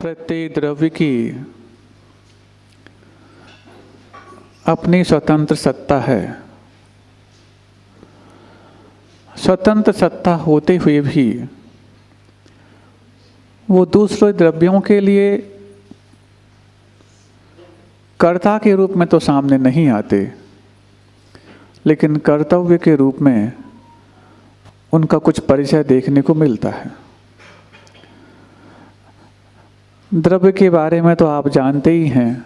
प्रत्येक द्रव्य की अपनी स्वतंत्र सत्ता है। स्वतंत्र सत्ता होते हुए भी वो दूसरे द्रव्यों के लिए कर्ता के रूप में तो सामने नहीं आते, लेकिन कर्तव्य के रूप में उनका कुछ परिचय देखने को मिलता है। द्रव्य के बारे में तो आप जानते ही हैं,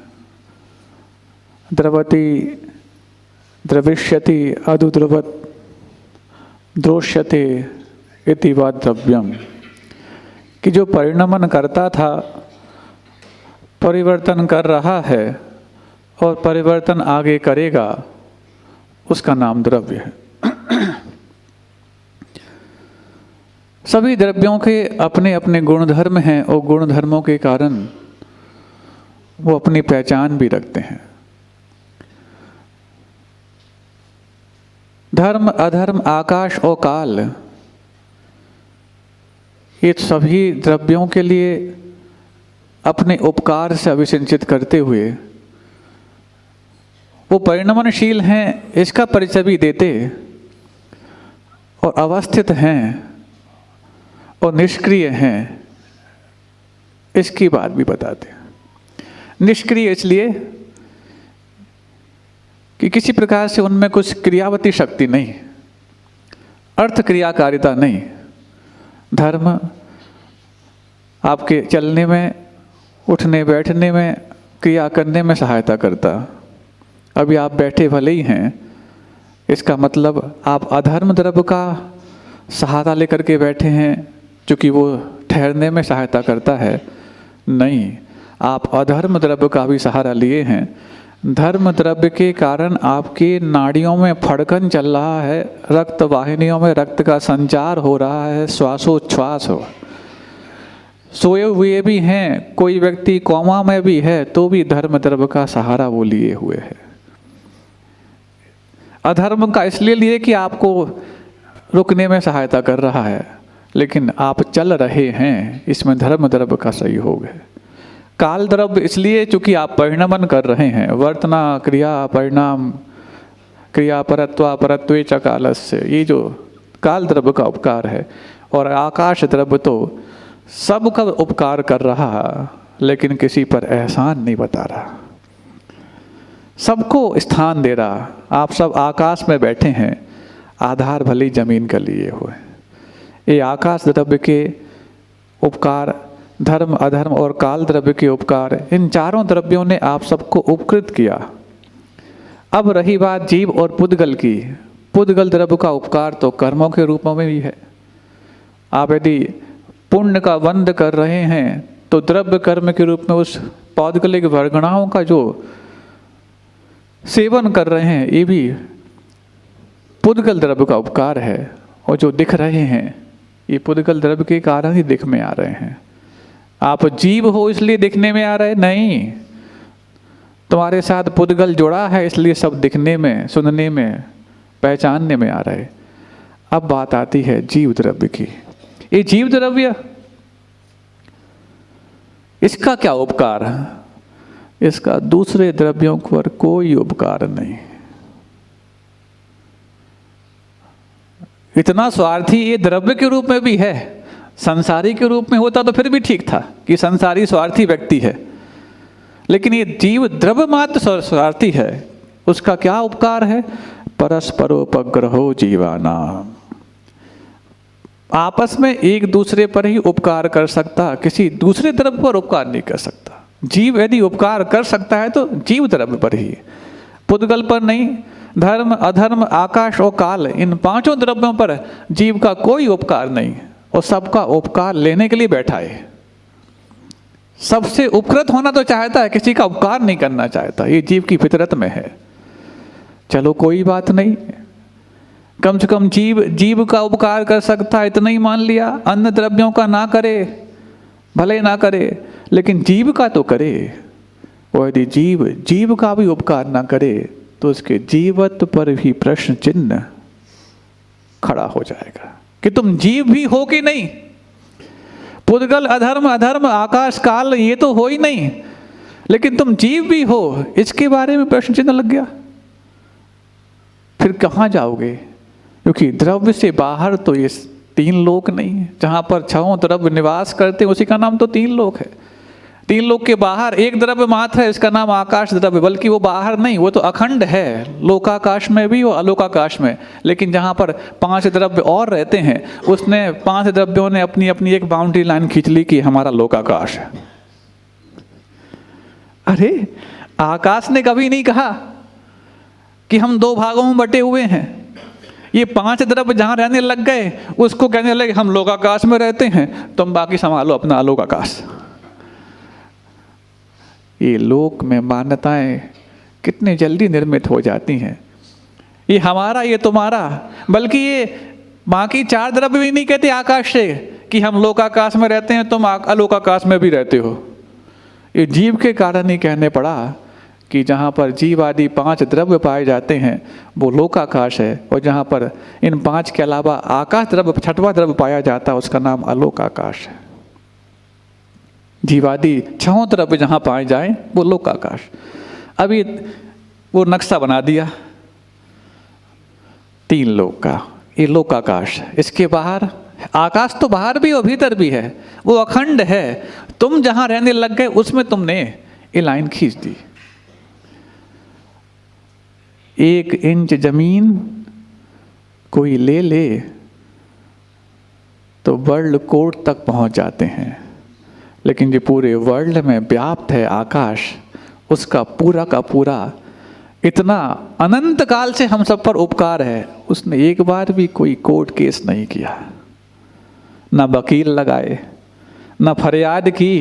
द्रवति द्रविष्यति अदुद्रवत् द्रोष्यते इति वा द्रव्यम, कि जो परिणमन करता था, परिवर्तन कर रहा है और परिवर्तन आगे करेगा, उसका नाम द्रव्य है। सभी द्रव्यों के अपने अपने गुणधर्म हैं और गुणधर्मों के कारण वो अपनी पहचान भी रखते हैं। धर्म अधर्म आकाश और काल, ये सभी द्रव्यों के लिए अपने उपकार से अभिसिंचित करते हुए वो परिणमनशील हैं, इसका परिचय भी देते और अवस्थित हैं और निष्क्रिय हैं, इसकी बात भी बताते हैं। निष्क्रिय इसलिए कि किसी प्रकार से उनमें कुछ क्रियावती शक्ति नहीं, अर्थ क्रियाकारिता नहीं। धर्म आपके चलने में, उठने बैठने में, क्रिया करने में सहायता करता। अभी आप बैठे भले ही हैं, इसका मतलब आप अधर्म द्रव्य का सहारा लेकर के बैठे हैं, क्योंकि वो ठहरने में सहायता करता है? नहीं, आप अधर्म द्रव्य का भी सहारा लिए हैं। धर्म द्रव्य के कारण आपके नाड़ियों में फड़कन चल रहा है, रक्त वाहिनियों में रक्त का संचार हो रहा है, श्वासोच्छ्वास हो। सोए हुए भी हैं, कोई व्यक्ति कोमा में भी है, तो भी धर्म द्रव्य का सहारा वो लिए हुए है। अधर्म का इसलिए लिए कि आपको रुकने में सहायता कर रहा है, लेकिन आप चल रहे हैं, इसमें धर्म द्रव्य का सहयोग है। काल द्रव्य इसलिए चूंकि आप परिणमन कर रहे हैं, वर्तना क्रिया परिणाम क्रिया परत्वा परत्वे च कालस्य, ये जो काल द्रव्य का उपकार है। और आकाश द्रव्य तो सबका उपकार कर रहा, लेकिन किसी पर एहसान नहीं बता रहा, सबको स्थान दे रहा। आप सब आकाश में बैठे हैं, आधार भली जमीन का लिए हुए। ये आकाश द्रव्य के उपकार, धर्म अधर्म और काल द्रव्य के उपकार, इन चारों द्रव्यों ने आप सबको उपकृत किया। अब रही बात जीव और पुद्गल की। पुद्गल द्रव्य का उपकार तो कर्मों के रूप में भी है। आप यदि पुण्य का बंध कर रहे हैं तो द्रव्य कर्म के रूप में उस पौद्गलिक वर्गणाओं का जो सेवन कर रहे हैं, ये भी पुद्गल द्रव्य का उपकार है। और जो दिख रहे हैं, ये पुद्गल द्रव्य के कारण ही दिख में आ रहे हैं। आप जीव हो इसलिए दिखने में आ रहे नहीं, तुम्हारे साथ पुद्गल जुड़ा है इसलिए सब दिखने में, सुनने में, पहचानने में आ रहे। अब बात आती है जीव द्रव्य की। ये जीव द्रव्य, इसका क्या उपकार है? इसका दूसरे द्रव्यों पर कोई उपकार नहीं। इतना स्वार्थी ये द्रव्य के रूप में भी है। संसारी के रूप में होता तो फिर भी ठीक था कि संसारी स्वार्थी व्यक्ति है, लेकिन ये जीव द्रव्य मात्र स्वार्थी है। उसका क्या उपकार है? परस्परोपग्रहो जीवानाम, आपस में एक दूसरे पर ही उपकार कर सकता, किसी दूसरे द्रव्य पर उपकार नहीं कर सकता। जीव यदि उपकार कर सकता है तो जीव द्रव्य पर ही, पुद्गल पर नहीं। धर्म अधर्म आकाश और काल, इन पांचों द्रव्यों पर जीव का कोई उपकार नहीं, और सबका उपकार लेने के लिए बैठा है। सबसे उपकृत होना तो चाहता है, किसी का उपकार नहीं करना चाहता। ये जीव की फितरत में है। चलो कोई बात नहीं, कम से कम जीव का उपकार कर सकता है, इतना ही मान लिया। अन्य द्रव्यों का ना करे, भले ना करे, लेकिन जीव का तो करे। और यदि जीव का भी उपकार ना करे तो उसके जीवत्व पर भी प्रश्न चिन्ह खड़ा हो जाएगा कि तुम जीव भी हो कि नहीं। पुद्गल, अधर्म, अधर्म, आकाश, काल, ये तो हो ही नहीं, लेकिन तुम जीव भी हो, इसके बारे में प्रश्न चिन्ह लग गया। फिर कहाँ जाओगे? क्योंकि द्रव्य से बाहर तो ये तीन लोक नहीं है। जहाँ पर छहों द्रव्य निवास करते हैं उसी का नाम तो तीन लोक है। तीन लोक के बाहर एक द्रव्य मात्र है, इसका नाम आकाश द्रव्य, बल्कि वो बाहर नहीं, वो तो अखंड है, लोकाकाश में भी और अलोकाकाश में। लेकिन जहाँ पर पांच द्रव्य और रहते हैं, उसने पांच द्रव्यों ने अपनी अपनी एक बाउंड्री लाइन खींच ली कि हमारा लोकाकाश है। अरे आकाश ने कभी नहीं कहा कि हम दो भागों में बटे हुए हैं। ये पांच द्रव्य जहाँ रहने लग गए, उसको कहने लगे हम लोकाकाश में रहते हैं, तुम बाकी संभालो अपना अलोकाकाश। ये लोक में मान्यताएं कितनी जल्दी निर्मित हो जाती हैं। ये हमारा, ये तुम्हारा, बल्कि ये बाकी चार द्रव्य भी नहीं कहते आकाश से कि हम लोकाकाश में रहते हैं, तुम अलोकाकाश में भी रहते हो। ये जीव के कारण ही कहने पड़ा कि जहाँ पर जीव आदि पांच द्रव्य पाए जाते हैं वो लोकाकाश है, और जहाँ पर इन पांच के अलावा आकाश द्रव्य, छठवां द्रव्य पाया जाता है, उसका नाम अलोकाकाश है। जीवादि छहों द्रव्य जहाँ पाए जाएं वो लोकाकाश। अभी वो नक्शा बना दिया तीन लोक का, ये लोकाकाश। इसके बाहर आकाश तो बाहर भी और भीतर भी है, वो अखंड है। तुम जहाँ रहने लग गए उसमें तुमने ये लाइन खींच दी। 1 इंच जमीन कोई ले ले तो वर्ल्ड कोड तक पहुंच जाते हैं, लेकिन जो पूरे वर्ल्ड में व्याप्त है आकाश, उसका पूरा का पूरा इतना अनंत काल से हम सब पर उपकार है, उसने एक बार भी कोई कोर्ट केस नहीं किया, ना वकील लगाए, ना फरियाद की,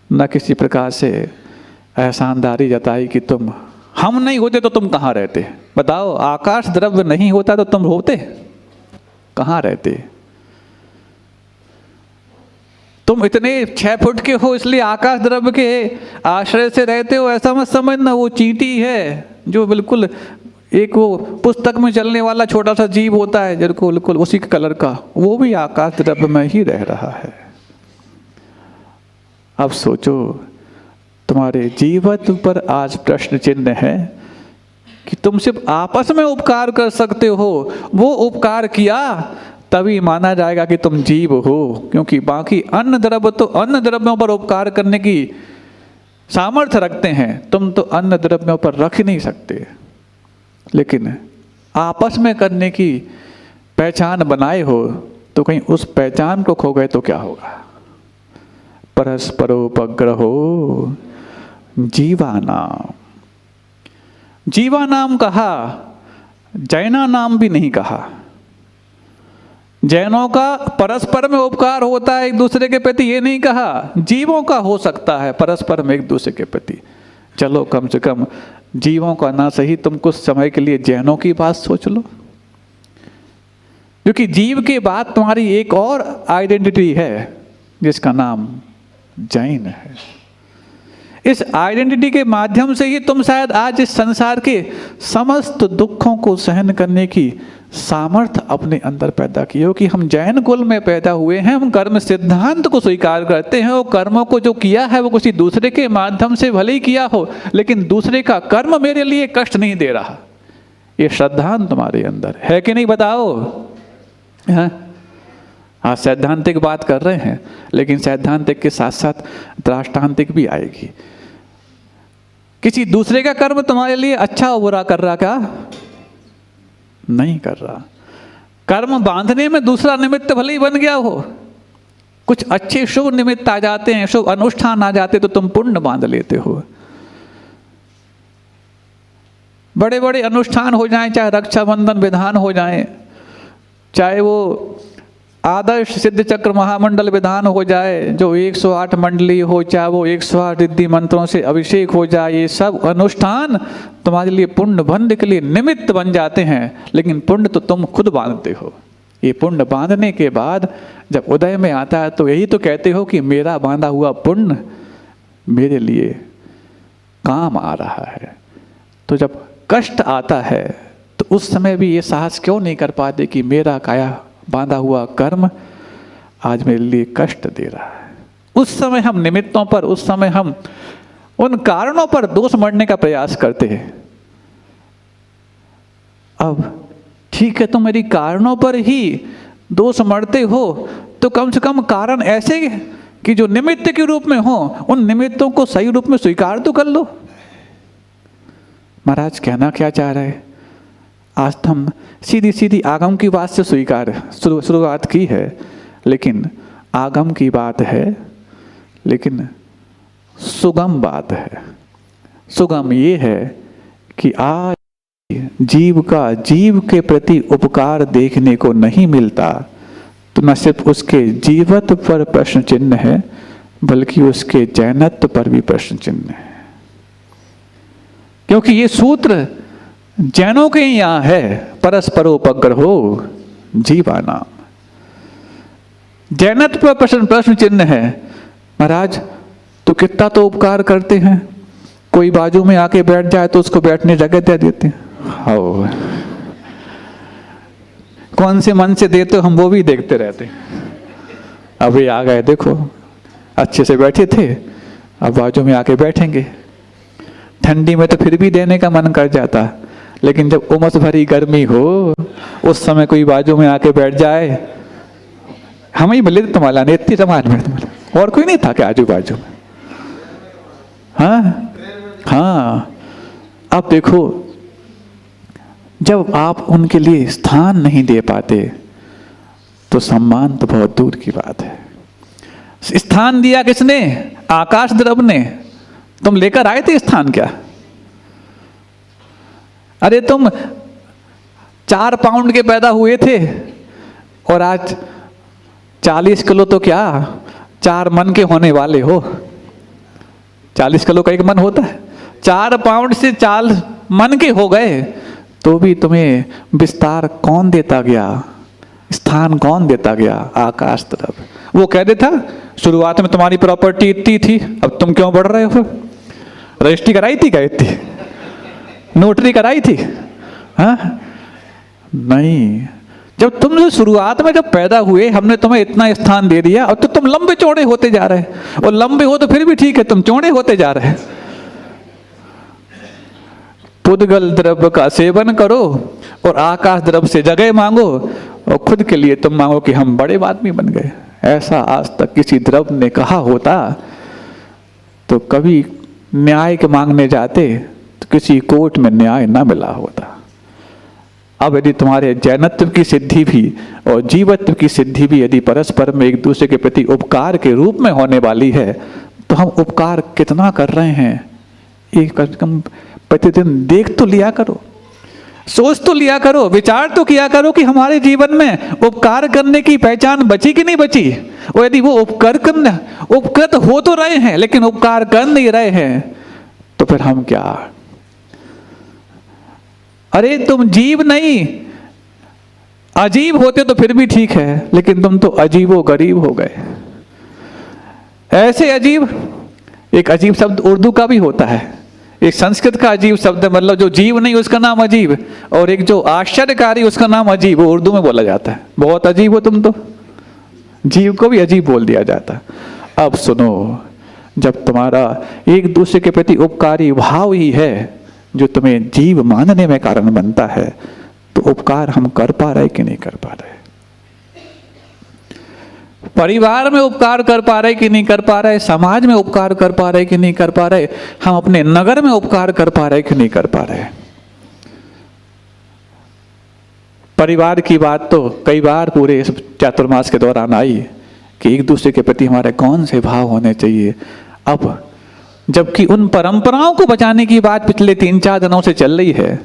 ना किसी प्रकार से एहसानदारी जताई कि तुम, हम नहीं होते तो तुम कहाँ रहते। बताओ, आकाश द्रव्य नहीं होता तो तुम होते कहाँ रहते? तुम इतने 6 फुट के हो इसलिए आकाश द्रव्य के आश्रय से रहते हो, ऐसा मत समझना। वो चींटी है जो बिल्कुल एक वो पुस्तक में चलने वाला छोटा सा जीव होता है, जिसको बिल्कुल उसी कलर का, वो भी आकाश द्रव्य में ही रह रहा है। अब सोचो, तुम्हारे जीवन पर आज प्रश्न चिन्ह है कि तुम सिर्फ आपस में उपकार कर सकते हो। वो उपकार किया तभी माना जाएगा कि तुम जीव हो, क्योंकि बाकी अन्य द्रव्य तो अन्य द्रव्यों पर उपकार करने की सामर्थ्य रखते हैं, तुम तो अन्य द्रव्यों पर रख ही नहीं सकते। लेकिन आपस में करने की पहचान बनाए हो तो कहीं उस पहचान को खो गए तो क्या होगा? परस्परोपग्रहो जीवानाम, जीवानाम कहा, जैना नाम भी नहीं कहा। जैनों का परस्पर में उपकार होता है एक दूसरे के प्रति, ये नहीं कहा। जीवों का हो सकता है परस्पर में एक दूसरे के प्रति। चलो कम से कम जीवों का ना सही, तुम कुछ समय के लिए जैनों की बात सोच लो, क्योंकि जीव के बाद तुम्हारी एक और आइडेंटिटी है जिसका नाम जैन है। इस आइडेंटिटी के माध्यम से ही तुम शायद आज इस संसार के समस्त दुखों को सहन करने की सामर्थ्य अपने अंदर पैदा की हो, कि हम जैन कुल में पैदा हुए हैं। हम कर्म सिद्धांत को स्वीकार करते हैं, और कर्मों को जो किया है वो किसी दूसरे के माध्यम से भले ही किया हो, लेकिन दूसरे का कर्म मेरे लिए कष्ट नहीं दे रहा। ये श्रद्धांत तुम्हारे अंदर है कि नहीं, बताओ? हाँ, सैद्धांतिक बात कर रहे हैं, लेकिन सैद्धांतिक के साथ साथ दृष्टांतिक भी आएगी। किसी दूसरे का कर्म तुम्हारे लिए अच्छा और बुरा कर रहा क्या? नहीं कर रहा। कर्म बांधने में दूसरा निमित्त भले ही बन गया हो, कुछ अच्छे शुभ निमित्त आ जाते हैं, शुभ अनुष्ठान आ जाते तो तुम पुण्य बांध लेते हो। बड़े बड़े अनुष्ठान हो जाएं, चाहे रक्षाबंधन विधान हो जाए, चाहे वो आदर्श सिद्ध चक्र महामंडल विधान हो जाए जो 108 मंडली हो, चाहे वो 108 रिद्धि मंत्रों से अभिषेक हो जाए, ये सब अनुष्ठान तुम्हारे लिए पुण्य बंध के लिए निमित्त बन जाते हैं, लेकिन पुण्य तो तुम खुद बांधते हो। ये पुण्य बांधने के बाद जब उदय में आता है तो यही तो कहते हो कि मेरा बांधा हुआ पुण्य मेरे लिए काम आ रहा है। तो जब कष्ट आता है तो उस समय भी ये साहस क्यों नहीं कर पाते कि मेरा काया बांधा हुआ कर्म आज मेरे लिए कष्ट दे रहा है। उस समय हम निमित्तों पर, उस समय हम उन कारणों पर दोष मढ़ने का प्रयास करते हैं। अब ठीक है, तुम मेरी कारणों पर ही दोष मढ़ते हो, तो कम से कम कारण ऐसे कि जो निमित्त के रूप में हो, उन निमित्तों को सही रूप में स्वीकार तो कर लो। महाराज कहना क्या चाह रहे हैं? आज तो हम सीधी सीधी आगम की बात से स्वीकार शुरुआत की है, लेकिन आगम की बात है, लेकिन सुगम बात है। सुगम ये है कि आज जीव का जीव के प्रति उपकार देखने को नहीं मिलता, तो न सिर्फ उसके जीवत्व पर प्रश्न चिन्ह है, बल्कि उसके जैनत्व पर भी प्रश्न चिन्ह है। क्योंकि ये सूत्र जैनों के यहाँ है, परस्परोपग्रहो जीवानाम। जैनत्व पर प्रश्न चिन्ह है। महाराज तो कितना तो उपकार करते हैं, कोई बाजू में आके बैठ जाए तो उसको बैठने जगह दे देते हैं। हाँ, कौन से मन से देते हो, हम वो भी देखते रहते हैं। अभी आ गए, देखो अच्छे से बैठे थे, अब बाजू में आके बैठेंगे। ठंडी में तो फिर भी देने का मन कर जाता, लेकिन जब उमस भरी गर्मी हो, उस समय कोई बाजू में आके बैठ जाए, हम ही मिले तुम्हारा नेत्री समाज में, तुम्हारा और कोई नहीं था क्या आजू बाजू में? हाँ हाँ। अब देखो, जब आप उनके लिए स्थान नहीं दे पाते तो सम्मान तो बहुत दूर की बात है। स्थान दिया किसने? आकाश द्रव ने। तुम लेकर आए थे स्थान क्या? अरे तुम 4 पाउंड के पैदा हुए थे और आज 40 किलो तो क्या 4 मन के होने वाले हो। 40 किलो का एक मन होता है, 4 पाउंड से 4 मन के हो गए, तो भी तुम्हें विस्तार कौन देता गया, स्थान कौन देता गया? आकाश तरफ। वो कह देता शुरुआत में तुम्हारी प्रॉपर्टी इतनी थी, अब तुम क्यों बढ़ रहे हो? रजिस्ट्री कराई थी क्या इतनी? नोटरी कराई थी? हाँ नहीं। जब तुम शुरुआत में जब पैदा हुए, हमने तुम्हें इतना स्थान दे दिया, और तो तुम लंबे चौड़े होते जा रहे, और लंबे हो तो फिर भी ठीक है, तुम चौड़े होते जा रहे। पुद्गल द्रव्य का सेवन करो और आकाश द्रव्य से जगह मांगो, और खुद के लिए तुम मांगो कि हम बड़े आदमी बन गए। ऐसा आज तक किसी द्रव्य ने कहा होता तो कभी न्याय के मांगने जाते तो किसी कोर्ट में न्याय ना मिला होता। अब यदि तुम्हारे जैनत्व की सिद्धि भी और जीवत्व की सिद्धि भी यदि परस्पर में एक दूसरे के प्रति उपकार के रूप में होने वाली है, तो हम उपकार कितना कर रहे हैं, एक कम से कम प्रतिदिन देख तो लिया करो, सोच तो लिया करो, विचार तो किया करो कि हमारे जीवन में उपकार करने की पहचान बची कि नहीं बची। और यदि वो उपकृत हो तो रहे हैं लेकिन उपकार कर नहीं रहे हैं, तो फिर हम क्या? अरे तुम जीव नहीं, अजीब होते तो फिर भी ठीक है, लेकिन तुम तो अजीबो गरीब हो गए। ऐसे अजीब, एक अजीब शब्द उर्दू का भी होता है, एक संस्कृत का अजीब शब्द, मतलब जो जीव नहीं उसका नाम अजीब, और एक जो आश्चर्यकारी उसका नाम अजीब, वो उर्दू में बोला जाता है। बहुत अजीब हो तुम तो, जीव को भी अजीब बोल दिया जाता। अब सुनो, जब तुम्हारा एक दूसरे के प्रति उपकारी भाव ही है जो तुम्हें जीव मानने में कारण बनता है, तो उपकार हम कर पा रहे कि नहीं कर पा रहे? परिवार में उपकार कर पा रहे कि नहीं कर पा रहे? समाज में उपकार कर पा रहे कि नहीं कर पा रहे? हम अपने नगर में उपकार कर पा रहे कि नहीं कर पा रहे? परिवार की बात तो कई बार पूरे इस चातुर्मास के दौरान आई कि एक दूसरे के प्रति हमारे कौन से भाव होने चाहिए। अब जबकि उन परंपराओं को बचाने की बात पिछले 3-4 दिनों से चल रही है,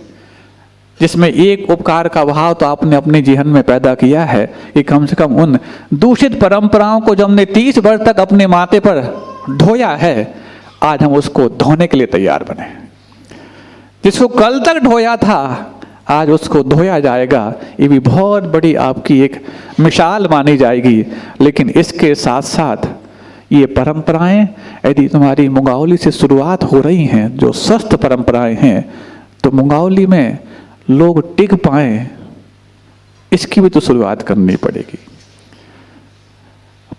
जिसमें एक उपकार का भाव तो आपने अपने जीवन में पैदा किया है कि कम से कम उन दूषित परंपराओं को जो हमने 30 वर्ष तक अपने माथे पर ढोया है, आज हम उसको धोने के लिए तैयार बने। जिसको कल तक ढोया था, आज उसको धोया जाएगा। ये भी बहुत बड़ी आपकी एक मिसाल मानी जाएगी। लेकिन इसके साथ साथ ये परंपराएं यदि तुम्हारी मुंगावली से शुरुआत हो रही हैं, जो स्वस्थ परंपराएं हैं, तो मुंगावली में लोग टिक पाएं, इसकी भी तो शुरुआत करनी पड़ेगी।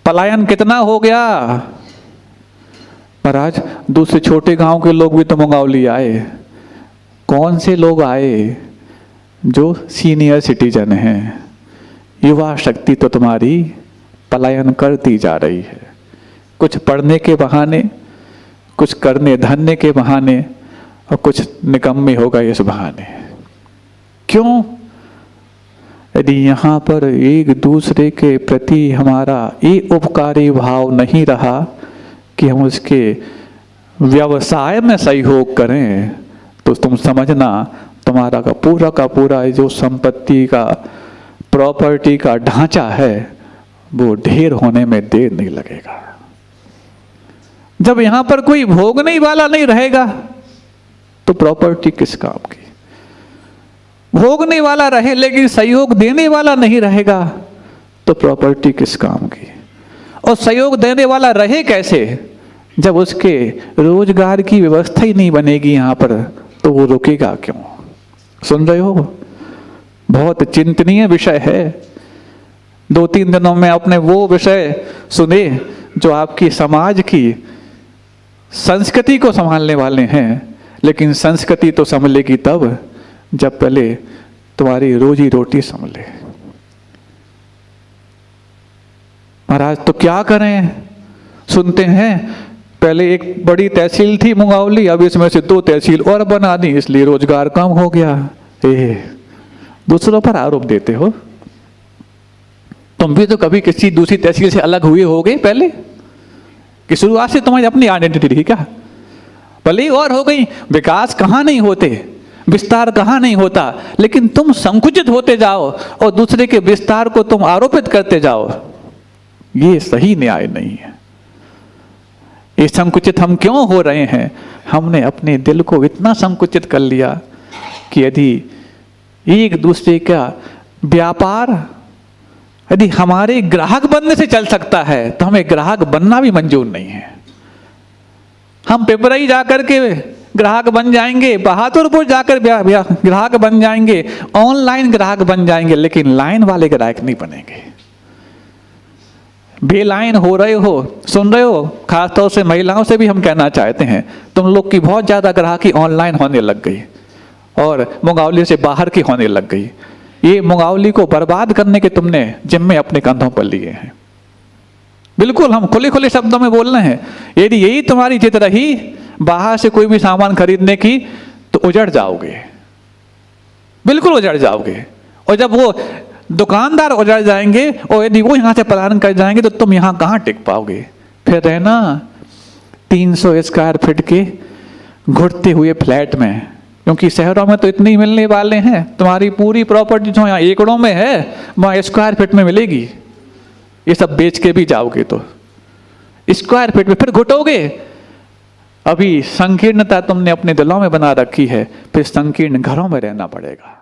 पलायन कितना हो गया। महाराज दूसरे छोटे गांव के लोग भी तो मुंगावली आए। कौन से लोग आए? जो सीनियर सिटीजन हैं। युवा शक्ति तो तुम्हारी पलायन करती जा रही है, कुछ पढ़ने के बहाने, कुछ करने धरने के बहाने, और कुछ निकम्मे हो गए इस बहाने। क्यों? यदि यहाँ पर एक दूसरे के प्रति हमारा ये उपकारी भाव नहीं रहा कि हम उसके व्यवसाय में सहयोग करें, तो तुम समझना तुम्हारा का पूरा जो संपत्ति का, प्रॉपर्टी का ढांचा है वो ढेर होने में देर नहीं लगेगा। जब यहाँ पर कोई भोगने वाला नहीं रहेगा तो प्रॉपर्टी किस काम की? भोगने वाला रहे लेकिन सहयोग देने वाला नहीं रहेगा तो प्रॉपर्टी किस काम की? और सहयोग देने वाला रहे कैसे? जब उसके रोजगार की व्यवस्था ही नहीं बनेगी यहाँ पर, तो वो रुकेगा क्यों? सुन रहे हो? बहुत चिंतनीय विषय है। 2-3 दिनों में आपने वो विषय सुने जो आपकी समाज की संस्कृति को संभालने वाले हैं। लेकिन संस्कृति तो संभलेगी तब जब पहले तुम्हारी रोजी रोटी संभले। महाराज तो क्या करें? सुनते हैं पहले एक बड़ी तहसील थी मुंगावली, अब इसमें से 2 तहसील और बना दी, इसलिए रोजगार कम हो गया। दूसरों पर आरोप देते हो। तुम भी तो कभी किसी दूसरी तहसील से अलग हुए होगे पहले, कि शुरुआत से तुम्हारी अपनी आइडेंटिटी थी क्या? भले और हो गई, विकास कहाँ नहीं होते, विस्तार कहाँ नहीं होता, लेकिन तुम संकुचित होते जाओ और दूसरे के विस्तार को तुम आरोपित करते जाओ। ये सही न्याय नहीं है। ये संकुचित हम क्यों हो रहे हैं? हमने अपने दिल को इतना संकुचित कर लिया कि यदि एक दूसरे का व्यापार यदि हमारे ग्राहक बनने से चल सकता है तो हमें ग्राहक बनना भी मंजूर नहीं है। हम पिपराई जाकर के ग्राहक बन जाएंगे, बहादुरपुर जाकर ग्राहक बन जाएंगे, ऑनलाइन ग्राहक बन जाएंगे, लेकिन लाइन वाले ग्राहक नहीं बनेंगे। बेलाइन हो रहे हो, सुन रहे हो? खासतौर से महिलाओं से भी हम कहना चाहते हैं, तुम लोग की बहुत ज़्यादा ग्राहकी ऑनलाइन होने लग गई और मुंगावली से बाहर की होने लग गई। ये मुंगावली को बर्बाद करने के तुमने जिम्मे अपने कंधों पर लिए हैं। बिल्कुल हम खुले खुले शब्दों में बोल रहे हैं। यदि यही तुम्हारी जिद रही बाहर से कोई भी सामान खरीदने की, तो उजड़ जाओगे, बिल्कुल उजड़ जाओगे। और जब वो दुकानदार उजड़ जाएंगे और यदि वो यहाँ से पलायन कर जाएंगे तो तुम यहाँ कहाँ टिक पाओगे? फिर रहना 300 स्क्वायर फीट के घुटते हुए फ्लैट में, क्योंकि शहरों में तो इतने ही मिलने वाले हैं। तुम्हारी पूरी प्रॉपर्टी जो यहाँ एकड़ों में है वहाँ स्क्वायर फीट में मिलेगी। ये सब बेच के भी जाओगे तो स्क्वायर फीट में फिर घुटोगे। अभी संकीर्णता तुमने अपने दिलों में बना रखी है, फिर संकीर्ण घरों में रहना पड़ेगा।